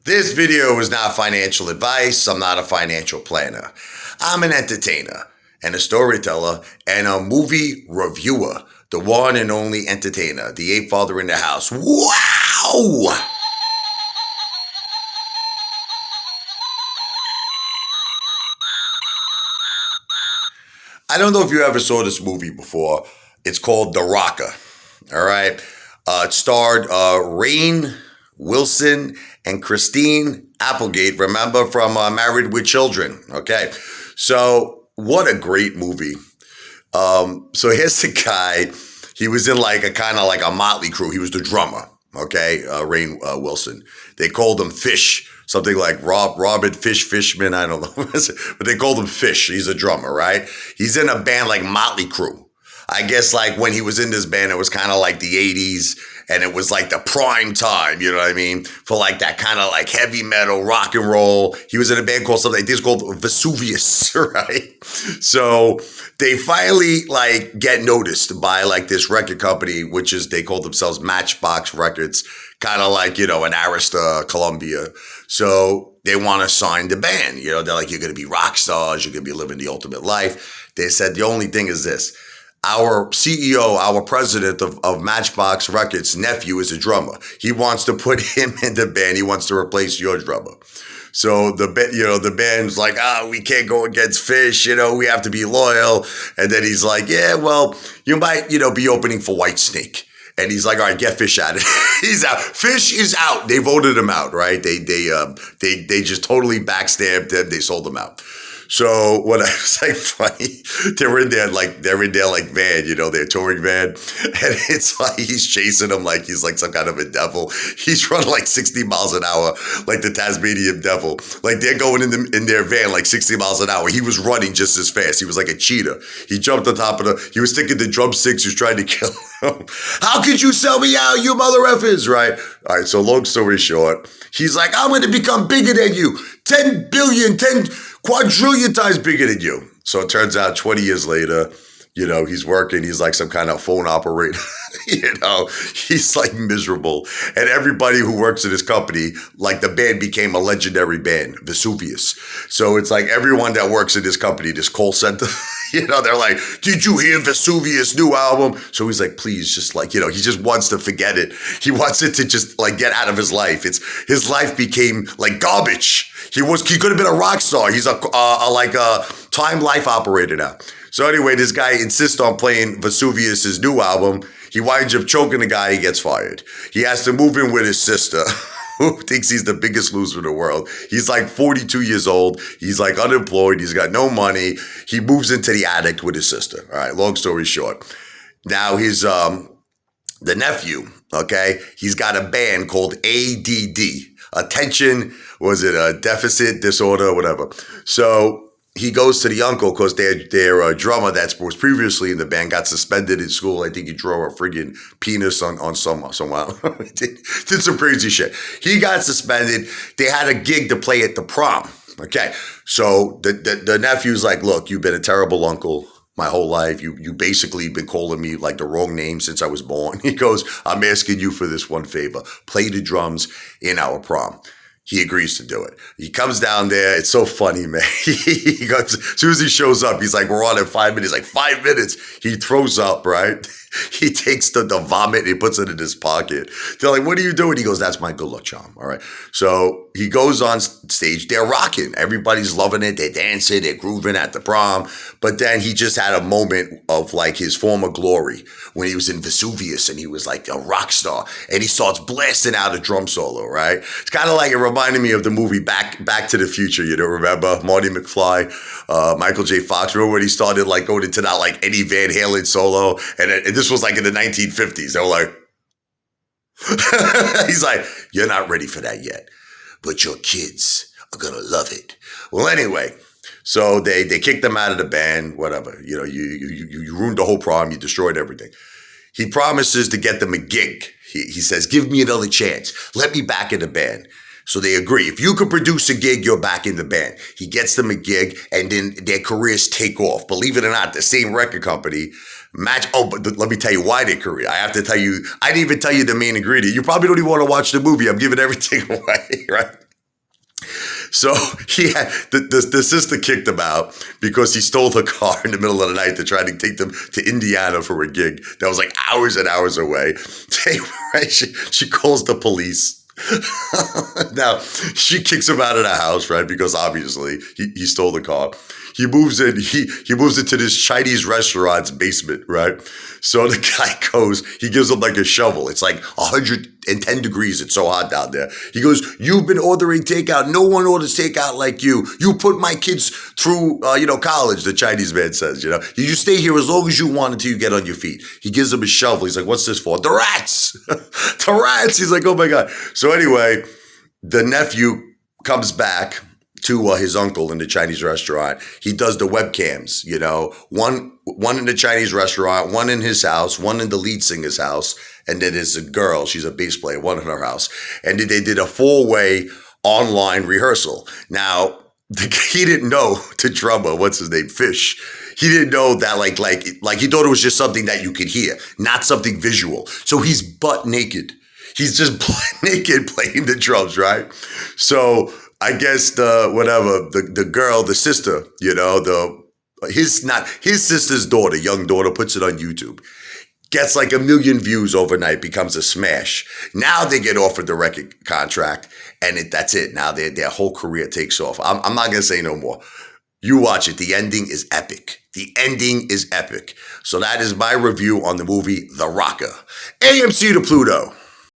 This video is not financial advice. I'm not a financial planner. I'm an entertainer and a storyteller and a movie reviewer. The one and only entertainer, the Apefather in the house. Wow! I don't know if you ever saw this movie before. It's called The Rocker. All right. It starred Rainn Wilson and Christine Applegate, remember, from Married with Children. Okay. So what a great movie. So here's the guy. He was in like a kind of like a motley crew. He was the drummer. Okay. Rainn Wilson. They called him Fish. Something like Robert Fishman, I don't know. But they called him Fish. He's a drummer, right? He's in a band like Motley Crue. I guess like when he was in this band, it was kind of like the 80s and it was like the prime time, you know what I mean? For like that kind of like heavy metal, rock and roll. He was in a band called something like this called Vesuvius, right? So they finally like get noticed by like this record company, which is, they call themselves Matchbox Records, kind of like, you know, an Arista, Columbia. So they want to sign the band. You know, they're like, you're going to be rock stars. You're going to be living the ultimate life. They said, the only thing is this. Our CEO, our president of Matchbox Records' nephew is a drummer. He wants to put him in the band. He wants to replace your drummer. So the band's like, we can't go against Fish. You know, we have to be loyal. And then he's like, yeah, well, you might, you know, be opening for Whitesnake. And he's like, all right, get Fish out of it. He's out. Fish is out. They voted him out, right? They just totally backstabbed him. They sold him out. So what I was like funny, they're in their like van, you know, their touring van, and it's like he's chasing them like he's like some kind of a devil. He's running like 60 miles an hour, like the Tasmanian devil. Like they're going in their van like 60 miles an hour. He was running just as fast. He was like a cheetah. He jumped on top of he was sticking the drumsticks. He was trying to kill him. How could you sell me out, you mother effers, right? All right, so long story short, he's like, I'm going to become bigger than you. 10 billion, 10 quadrillion times bigger than you. So it turns out 20 years later, you know, he's working. He's like some kind of phone operator. You know, he's like miserable. And everybody who works at his company, like the band became a legendary band, Vesuvius. So it's like everyone that works at this company, this call center, you know, they're like, did you hear Vesuvius' new album? So he's like, please, just like, you know, he just wants to forget it. He wants it to just like get out of his life. His life became like garbage. He could have been a rock star. He's a time life operator now. So anyway, this guy insists on playing Vesuvius' new album. He winds up choking the guy. He gets fired. He has to move in with his sister, who thinks he's the biggest loser in the world. He's like 42 years old. He's like unemployed. He's got no money. He moves into the attic with his sister. All right, long story short. Now his the nephew, okay, he's got a band called ADD. Attention, was it a deficit disorder or whatever. So he goes to the uncle because their drummer that was previously in the band got suspended in school. I think he drew a friggin' penis on someone. did some crazy shit. He got suspended. They had a gig to play at the prom. Okay. So the nephew's like, look, you've been a terrible uncle my whole life. You basically been calling me like the wrong name since I was born. He goes, I'm asking you for this one favor. Play the drums in our prom. He agrees to do it. He comes down there. It's so funny, man. He goes, as soon as he shows up, he's like, we're on in 5 minutes. Like 5 minutes. He throws up, right? He takes the vomit and he puts it in his pocket. They're like, what are you doing? He goes, that's my good luck charm. All right. So he goes on stage. They're rocking. Everybody's loving it. They're dancing. They're grooving at the prom. But then he just had a moment of like his former glory when he was in Vesuvius and he was like a rock star. And he starts blasting out a drum solo, right? It's kind of like, it reminded me of the movie Back to the Future. You know, remember Marty McFly, Michael J. Fox. Remember when he started like going into that like Eddie Van Halen solo? And this was like in the 1950s. They were like, he's like, you're not ready for that yet, but your kids are going to love it. Well, anyway, so they kicked them out of the band, whatever. You know, you ruined the whole prom. You destroyed everything. He promises to get them a gig. He says, give me another chance. Let me back in the band. So they agree. If you could produce a gig, you're back in the band. He gets them a gig, and then their careers take off. Believe it or not, the same record company but let me tell you why their career. I have to tell you, I didn't even tell you the main ingredient. You probably don't even want to watch the movie. I'm giving everything away, right? So he had the sister kicked him out because he stole the car in the middle of the night to try to take them to Indiana for a gig that was like hours and hours away. She calls the police. Now she kicks him out of the house, right? Because obviously he stole the car. He moves in. He moves into this Chinese restaurant's basement, right? So the guy goes. He gives him like a shovel. It's like 110 degrees. It's so hot down there. He goes, "You've been ordering takeout. No one orders takeout like you. You put my kids through, college." The Chinese man says, you stay here as long as you want until you get on your feet. He gives him a shovel. He's like, "What's this for?" "The rats." The rats. He's like, "Oh my god." So anyway, the nephew comes back to his uncle in the Chinese restaurant. He does the webcams, one in the Chinese restaurant, one in his house, one in the lead singer's house, and then there's a girl, she's a bass player, one in her house. And they did a 4-way online rehearsal. Now, he didn't know the drummer, what's his name, Fish. He didn't know that like he thought it was just something that you could hear, not something visual. So he's butt naked. He's just butt naked playing the drums, right? So I guess the girl, the sister, his sister's daughter, young daughter, puts it on YouTube. Gets like 1 million views overnight, becomes a smash. Now they get offered the record contract, and that's it. Now their whole career takes off. I'm not gonna say no more. You watch it. The ending is epic. The ending is epic. So that is my review on the movie The Rocker. AMC to Pluto.